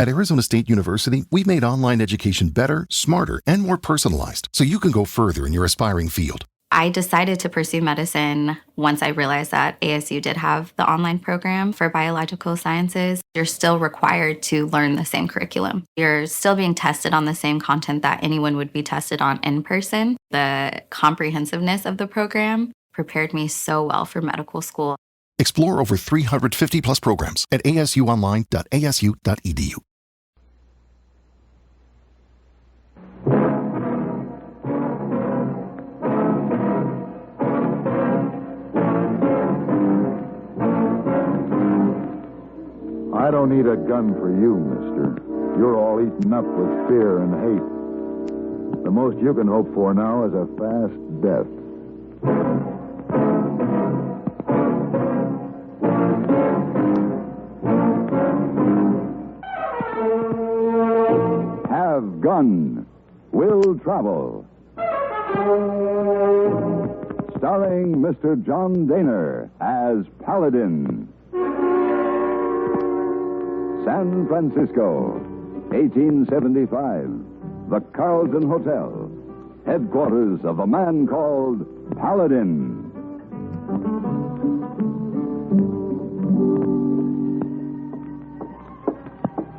At Arizona State University, we've made online education better, smarter, and more personalized, so you can go further in your aspiring field. I decided to pursue medicine once I realized that ASU did have the online program for biological sciences. You're still required to learn the same curriculum. You're still being tested on the same content that anyone would be tested on in person. The comprehensiveness of the program prepared me so well for medical school. Explore over 350 plus programs at asuonline.asu.edu. I don't need a gun for you, mister. You're all eaten up with fear and hate. The most you can hope for now is a fast death. Have Gun, Will Travel. Starring Mr. John Dehner as Paladin. San Francisco, 1875. The Carlton Hotel, headquarters of a man called Paladin.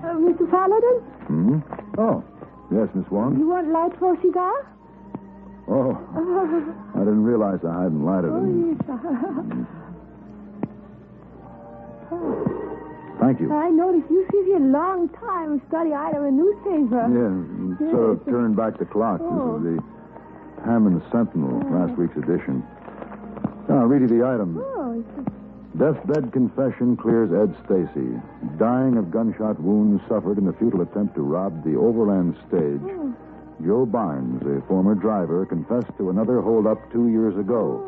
Mr. Paladin? Oh, yes, Miss Wong. You want light for a cigar? Oh, I didn't realize I hadn't lighted it. Yes. Thank you. I noticed you sit here a long time study item in newspaper. Yeah, sort of turned back the clock. Oh. This is the Hammond Sentinel, last week's edition. Now, I'll read you the item. Oh, Deathbed confession clears Ed Stacy. Dying of gunshot wounds suffered in a futile attempt to rob the Overland stage. Oh. Joe Barnes, a former driver, confessed to another holdup 2 years ago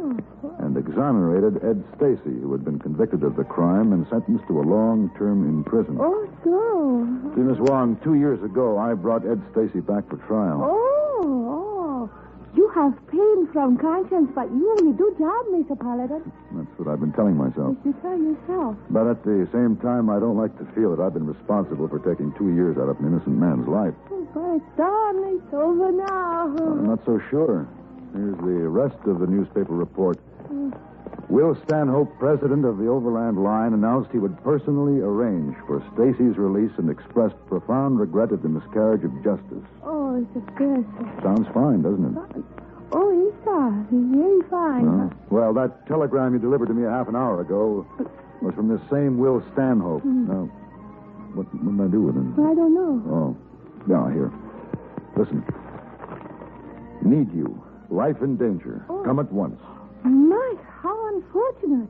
and exonerated Ed Stacy, who had been convicted of the crime and sentenced to a long term in prison. Oh, so. See, Miss Wong, 2 years ago, I brought Ed Stacy back for trial. Oh. You have pain from conscience, but you only do job, Mr. Paladin. That's what I've been telling myself. You tell yourself. But at the same time, I don't like to feel that I've been responsible for taking 2 years out of an innocent man's life. Oh, but it's done. It's over now. I'm not so sure. Here's the rest of the newspaper report. Will Stanhope, president of the Overland Line, announced he would personally arrange for Stacy's release and expressed profound regret at the miscarriage of justice. Oh, it's a good. Sounds fine, doesn't it? Oh, he does. He's very fine. Well, that telegram you delivered to me a half an hour ago was from this same Will Stanhope. Now, what did I do with him? I don't know. Oh, yeah, here. Listen. Need you. Life in danger. Oh. Come at once. My, how unfortunate.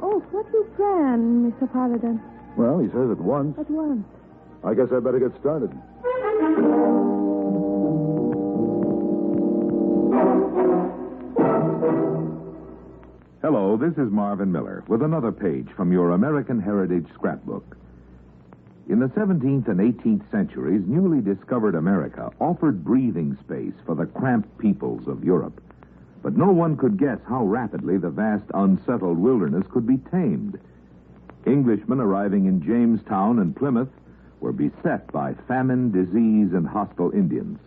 Oh, what you plan, Mr. Paladin? Well, he says at once. At once. I guess I better get started. Hello, this is Marvin Miller with another page from your American Heritage Scrapbook. In the 17th and 18th centuries, newly discovered America offered breathing space for the cramped peoples of Europe. But no one could guess how rapidly the vast, unsettled wilderness could be tamed. Englishmen arriving in Jamestown and Plymouth were beset by famine, disease, and hostile Indians.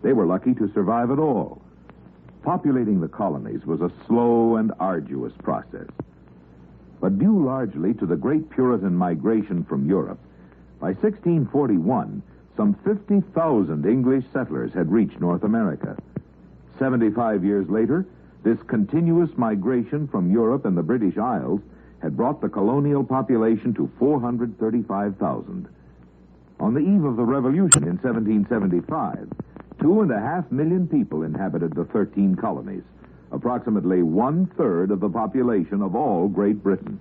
They were lucky to survive at all. Populating the colonies was a slow and arduous process. But due largely to the great Puritan migration from Europe, by 1641, some 50,000 English settlers had reached North America. 75 years later, this continuous migration from Europe and the British Isles had brought the colonial population to 435,000. On the eve of the Revolution in 1775, 2.5 million people inhabited the 13 colonies, approximately 1/3 of the population of all Great Britain.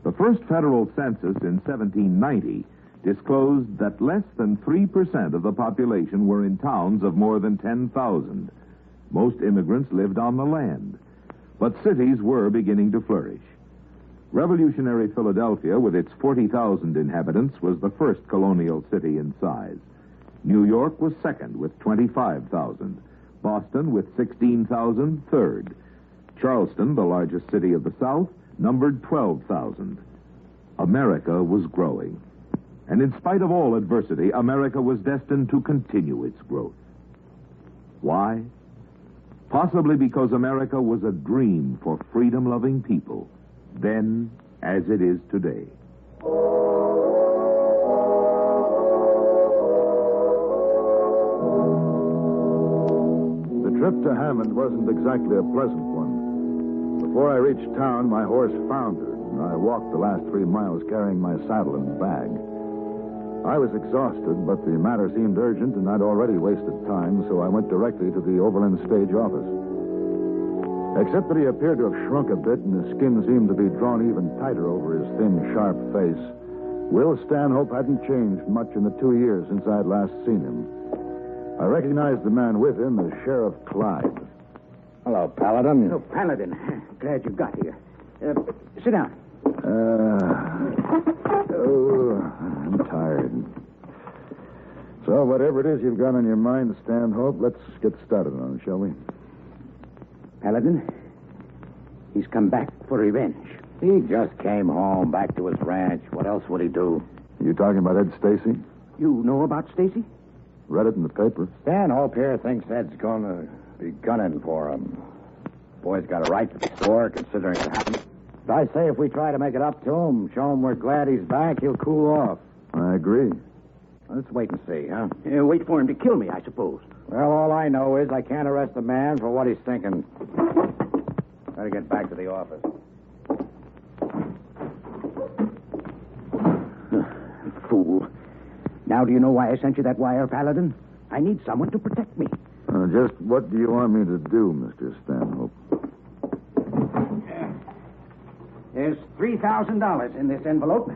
The first federal census in 1790 disclosed that less than 3% of the population were in towns of more than 10,000. Most immigrants lived on the land, but cities were beginning to flourish. Revolutionary Philadelphia, with its 40,000 inhabitants, was the first colonial city in size. New York was second with 25,000. Boston, with 16,000, third. Charleston, the largest city of the South, numbered 12,000. America was growing. And in spite of all adversity, America was destined to continue its growth. Why? Possibly because America was a dream for freedom-loving people, then as it is today. The trip to Hammond wasn't exactly a pleasant one. Before I reached town, my horse foundered, and I walked the last 3 miles carrying my saddle and bag. I was exhausted, but the matter seemed urgent, and I'd already wasted time, so I went directly to the Overland stage office. Except that he appeared to have shrunk a bit, and his skin seemed to be drawn even tighter over his thin, sharp face, Will Stanhope hadn't changed much in the 2 years since I'd last seen him. I recognized the man with him as Sheriff Clyde. Hello, Paladin. Oh, Paladin. Glad you got here. Sit down. I'm tired. So, whatever it is you've got on your mind, Stanhope, let's get started on it, shall we? Paladin, he's come back for revenge. He just came home, back to his ranch. What else would he do? You talking about Ed Stacy? You know about Stacy? Read it in the paper. Stanhope here thinks Ed's going to be gunning for him. Boy's got a right to the store, considering it happened. But I say if we try to make it up to him, show him we're glad he's back, he'll cool off. I agree. Let's wait and see, huh? Wait for him to kill me, I suppose. Well, all I know is I can't arrest the man for what he's thinking. Better get back to the office. Fool. Now do you know why I sent you that wire, Paladin? I need someone to protect me. Just what do you want me to do, Mr. Stanhope? There's $3,000 in this envelope.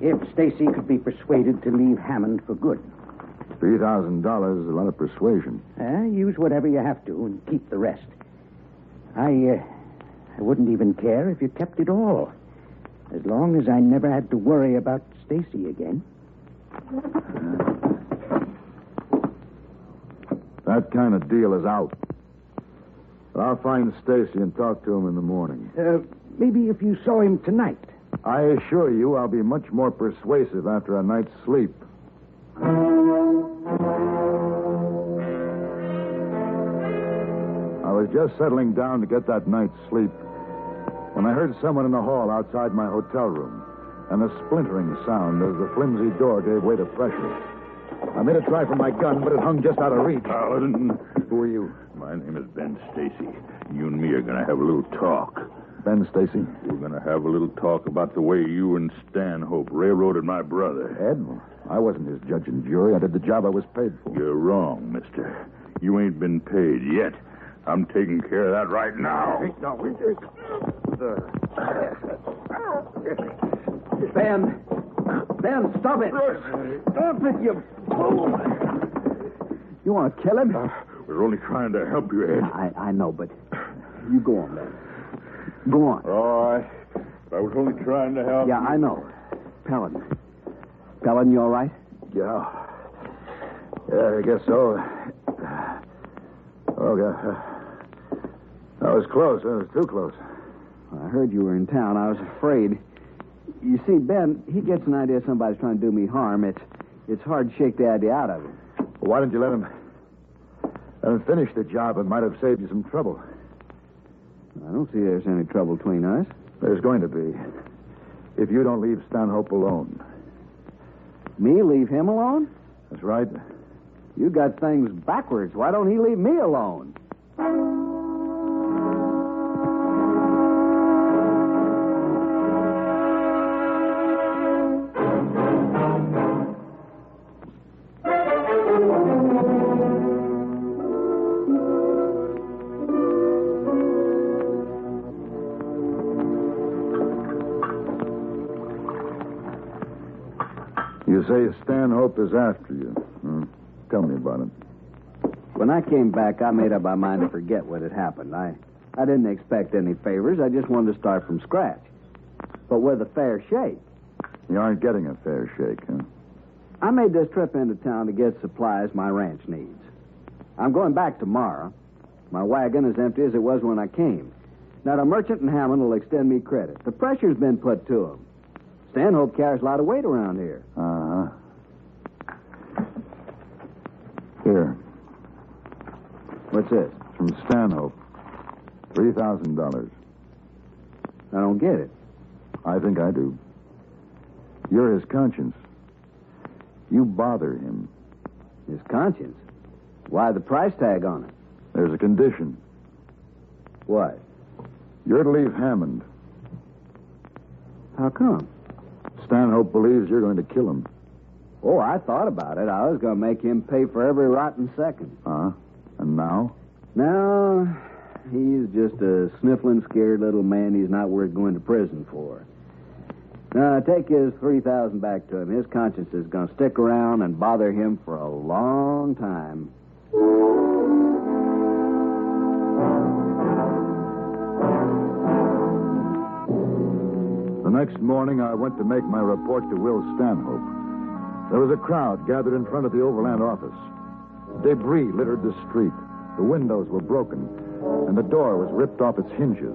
If Stacy could be persuaded to leave Hammond for good. $3,000 is a lot of persuasion. Use whatever you have to and keep the rest. I wouldn't even care if you kept it all. As long as I never had to worry about Stacy again. That kind of deal is out. But I'll find Stacy and talk to him in the morning. Maybe if you saw him tonight. I assure you I'll be much more persuasive after a night's sleep. I was just settling down to get that night's sleep when I heard someone in the hall outside my hotel room and a splintering sound as the flimsy door gave way to pressure. I made a try for my gun, but it hung just out of reach. Paladin. Who are you? My name is Ben Stacy. You and me are going to have a little talk. Ben Stacy? We're going to have a little talk about the way you and Stanhope railroaded my brother. Ed? I wasn't his judge and jury. I did the job I was paid for. You're wrong, mister. You ain't been paid yet. I'm taking care of that right now. Ben, stop it. Stop it, you fool. You want to kill him? We're only trying to help you, Ed. I know, but you go on, Ben. Go on. All right. I was only trying to help Yeah, you. I know. Paladin, you all right? Yeah, I guess so. Oh, God. That was close. That was too close. I heard you were in town. I was afraid. You see, Ben, he gets an idea somebody's trying to do me harm. It's hard to shake the idea out of him. Well, why didn't you let him finish the job? It might have saved you some trouble. I don't see there's any trouble between us. There's going to be. If you don't leave Stanhope alone. Me leave him alone? That's right. You got things backwards. Why don't he leave me alone? You say Stanhope is after you. Tell me about it. When I came back, I made up my mind to forget what had happened. I didn't expect any favors. I just wanted to start from scratch. But with a fair shake. You aren't getting a fair shake, huh? I made this trip into town to get supplies my ranch needs. I'm going back tomorrow. My wagon is empty as it was when I came. Now, the merchant in Hammond will extend me credit. The pressure's been put to him. Stanhope carries a lot of weight around here. Uh-huh. Here. What's this? From Stanhope. $3,000. I don't get it. I think I do. You're his conscience. You bother him. His conscience? Why the price tag on it? There's a condition. What? You're to leave Hammond. How come? Stanhope believes you're going to kill him. Oh, I thought about it. I was going to make him pay for every rotten second. And now? Now, he's just a sniffling, scared little man he's not worth going to prison for. Now, take his $3,000 back to him. His conscience is going to stick around and bother him for a long time. The next morning, I went to make my report to Will Stanhope. There was a crowd gathered in front of the Overland office. Debris littered the street. The windows were broken, and the door was ripped off its hinges.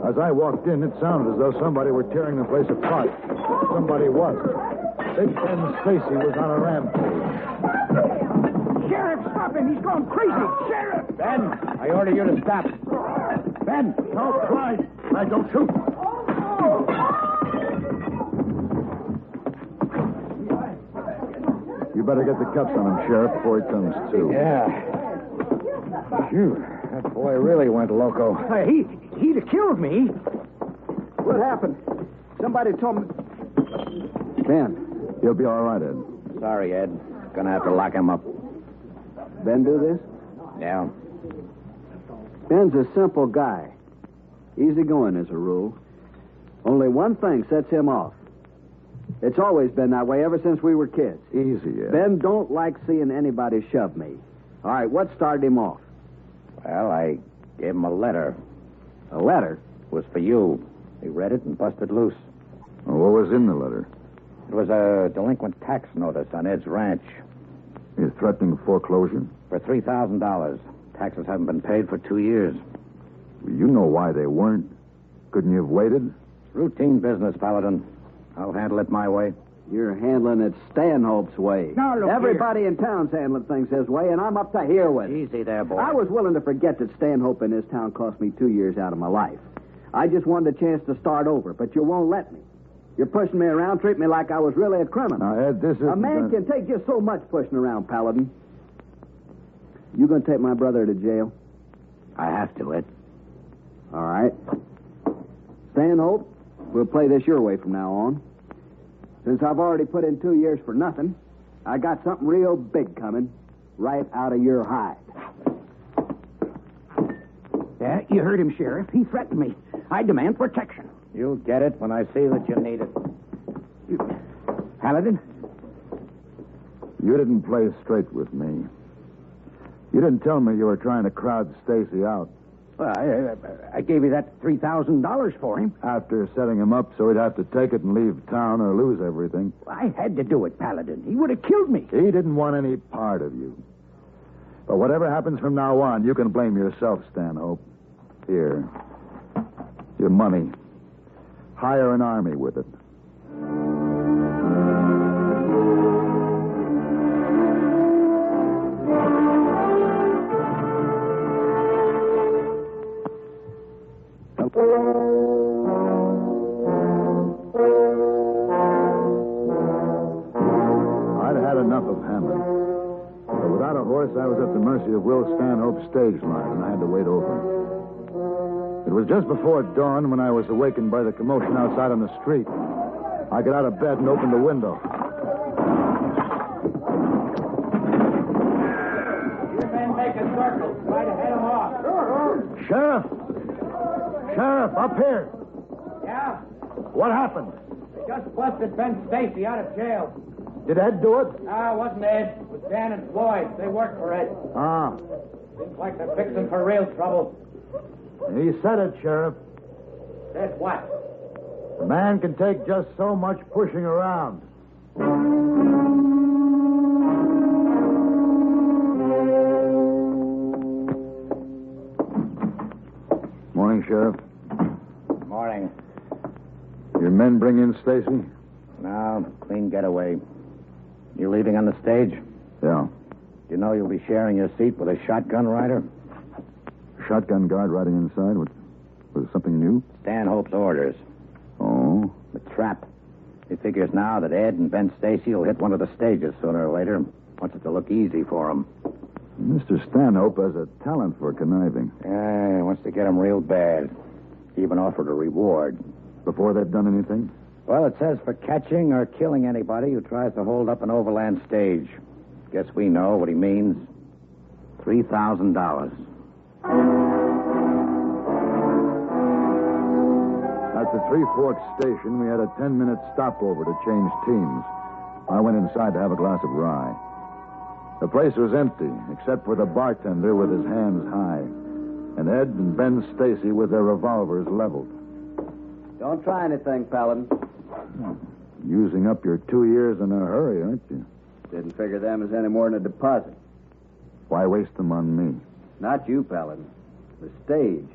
As I walked in, it sounded as though somebody were tearing the place apart. Somebody was. Big Ben Stacy was on a rampage. Sheriff, stop him. He's going crazy. Sheriff! Ben, I order you to stop. Ben! No, Clyde. Clyde, don't shoot. You better get the cuffs on him, Sheriff, before he comes to. Yeah. Phew. That boy really went loco. He'd have killed me. What happened? Somebody told me... Ben. He'll be all right, Ed. Sorry, Ed. Gonna have to lock him up. Ben do this? Yeah. Ben's a simple guy. Easygoing as a rule. Only one thing sets him off. It's always been that way ever since we were kids. Easy, Ed. Ben don't like seeing anybody shove me. All right, what started him off? Well, I gave him a letter. A letter? It was for you. He read it and busted loose. Well, what was in the letter? It was a delinquent tax notice on Ed's ranch. He's threatening foreclosure? For $3,000. Taxes haven't been paid for 2 years. You know why they weren't. Couldn't you have waited? Routine business, Paladin. I'll handle it my way. You're handling it Stanhope's way. Now, look Everybody in town's handling things his way, and I'm up to here with it. Easy there, boy. I was willing to forget that Stanhope in this town cost me 2 years out of my life. I just wanted a chance to start over, but you won't let me. You're pushing me around, treat me like I was really a criminal. Now, Ed, this is... A man can take just so much pushing around, Paladin. You gonna take my brother to jail? I have to, Ed. All right. Stanhope, we'll play this your way from now on. Since I've already put in 2 years for nothing, I got something real big coming right out of your hide. Yeah, you heard him, Sheriff. He threatened me. I demand protection. You'll get it when I see that you need it. Paladin? You didn't play straight with me. You didn't tell me you were trying to crowd Stacy out. Well, I gave you that $3,000 for him. After setting him up so he'd have to take it and leave town or lose everything. I had to do it, Paladin. He would have killed me. He didn't want any part of you. But whatever happens from now on, you can blame yourself, Stanhope. Here. Your money. Hire an army with it. I'd had enough of Hammond. But without a horse, I was at the mercy of Will Stanhope's stage line, and I had to wait over. It was just before dawn when I was awakened by the commotion outside on the street. I got out of bed and opened the window. You men make a circle. Try to head them off. Sheriff! Sheriff, up here! Yeah? What happened? They just busted Ben Stacy out of jail. Did Ed do it? Ah, it wasn't Ed. It was Dan and Floyd. They worked for Ed. Ah. Seems like they're fixing for real trouble. He said it, Sheriff. Said what? A man can take just so much pushing around. Morning, Sheriff. Morning. Your men bring in Stacy? No, clean getaway. You leaving on the stage? Yeah. You know you'll be sharing your seat with a shotgun rider? Shotgun guard riding inside? Was it something new? Stanhope's orders. Oh? The trap. He figures now that Ed and Ben Stacy will hit one of the stages sooner or later. Wants it to look easy for him. Mr. Stanhope has a talent for conniving. Yeah, he wants to get him real bad. He even offered a reward. Before they've done anything? Well, it says for catching or killing anybody who tries to hold up an overland stage. Guess we know what he means. $3,000. At the Three Forks station, we had a 10-minute stopover to change teams. I went inside to have a glass of rye. The place was empty, except for the bartender with his hands high, and Ed and Ben Stacy with their revolvers leveled. Don't try anything, Paladin. Using up your 2 years in a hurry, aren't you? Didn't figure them as any more than a deposit. Why waste them on me? Not you, Paladin. The stage.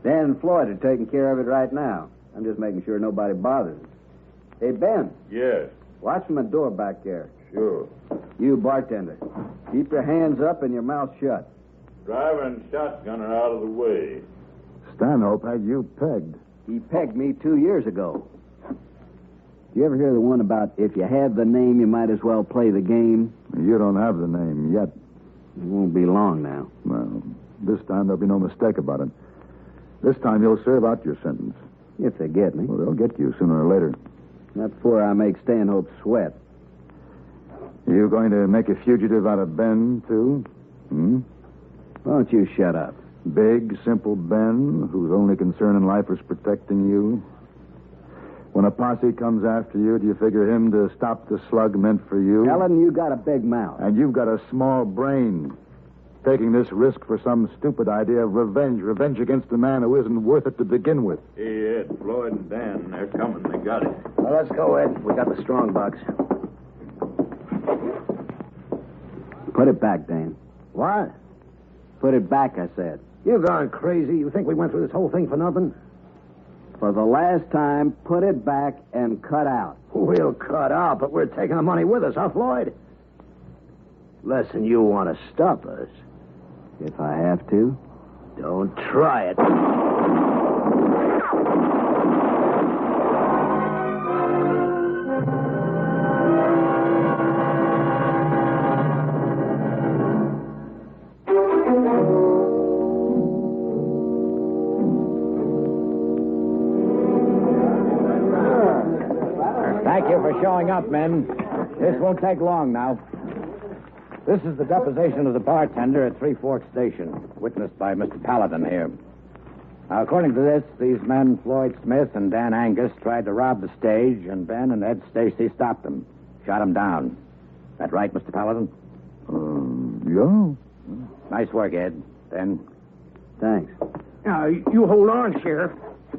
Dan and Floyd are taking care of it right now. I'm just making sure nobody bothers us. Hey, Ben. Yes. Watch from the door back there. Sure. You, bartender. Keep your hands up and your mouth shut. Driver and shotgun are out of the way. Stanhope had you pegged. He pegged me 2 years ago. You ever hear the one about if you have the name, you might as well play the game? You don't have the name yet. It won't be long now. Well, this time there'll be no mistake about it. This time you'll serve out your sentence. If they get me. Well, they'll get you sooner or later. Not before I make Stanhope sweat. You going to make a fugitive out of Ben, too? Why don't you shut up? Big, simple Ben, whose only concern in life is protecting you? When a posse comes after you, do you figure him to stop the slug meant for you? Ellen, you got a big mouth. And you've got a small brain. Taking this risk for some stupid idea of revenge. Revenge against a man who isn't worth it to begin with. Hey, Ed, Floyd, and Dan, they're coming. They got it. Well, let's go, Ed. We got the strong box. Put it back, Dan. What? Put it back, I said. You've gone crazy. You think we went through this whole thing for nothing? For the last time, put it back and cut out. We'll cut out, but we're taking the money with us, huh, Floyd? Listen, you want to stop us. If I have to. Don't try it. Thank you for showing up, men. This won't take long now. This is the deposition of the bartender at Three Forks Station, witnessed by Mr. Paladin here. Now, according to this, these men, Floyd Smith and Dan Angus, tried to rob the stage, and Ben and Ed Stacy stopped them, shot them down. That right, Mr. Paladin? Yeah. Nice work, Ed. Ben? Thanks. Now, you hold on, Sheriff.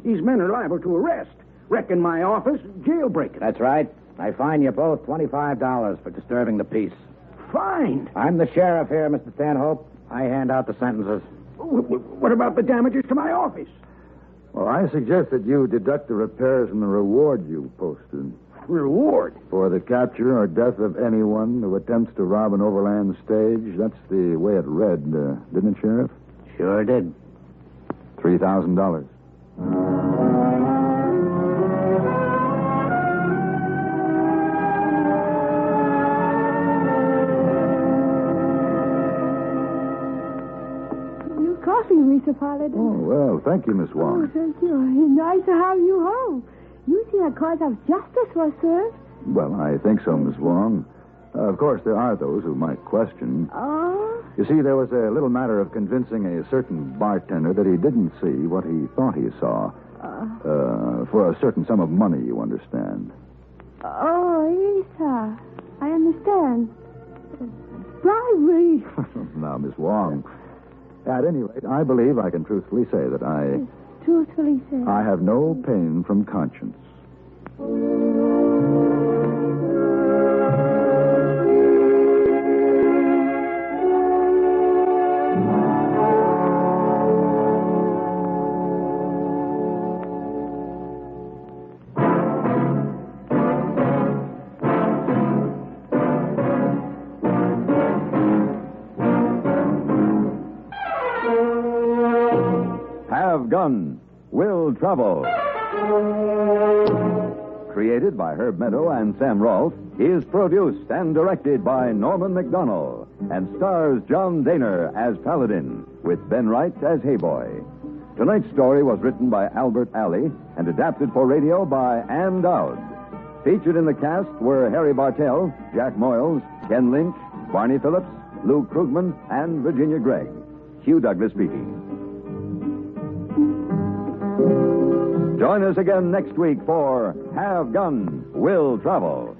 These men are liable to arrest. Wreck in my office, jailbreaking. That's right. I fine you both $25 for disturbing the peace. Fined? I'm the sheriff here, Mr. Stanhope. I hand out the sentences. What about the damages to my office? Well, I suggest that you deduct the repairs and the reward you posted. Reward? For the capture or death of anyone who attempts to rob an overland stage. That's the way it read, didn't it, Sheriff? Sure did. $3,000. Coffee, Mr. Paladin. Oh, well, thank you, Miss Oh, Wong. thank you. It's nice to have you home. You see a cause of justice was served. Well, I think so, Miss Wong. Of course, there are those who might question. Oh? You see, there was a little matter of convincing a certain bartender that he didn't see what he thought he saw. For a certain sum of money, you understand. Oh, yes, sir. I understand. Bribery. Now, Miss Wong, at any rate, I believe I can truthfully say that Truthfully said. I have no pain from conscience. Gun Will Travel. Created by Herb Meadow and Sam Rolfe, is produced and directed by Norman McDonnell and stars John Dehner as Paladin with Ben Wright as Hayboy. Tonight's story was written by Albert Alley and adapted for radio by Ann Dowd. Featured in the cast were Harry Bartell, Jack Moyles, Ken Lynch, Barney Phillips, Lou Krugman, and Virginia Gregg. Hugh Douglas speaking. Join us again next week for Have Gun, Will Travel.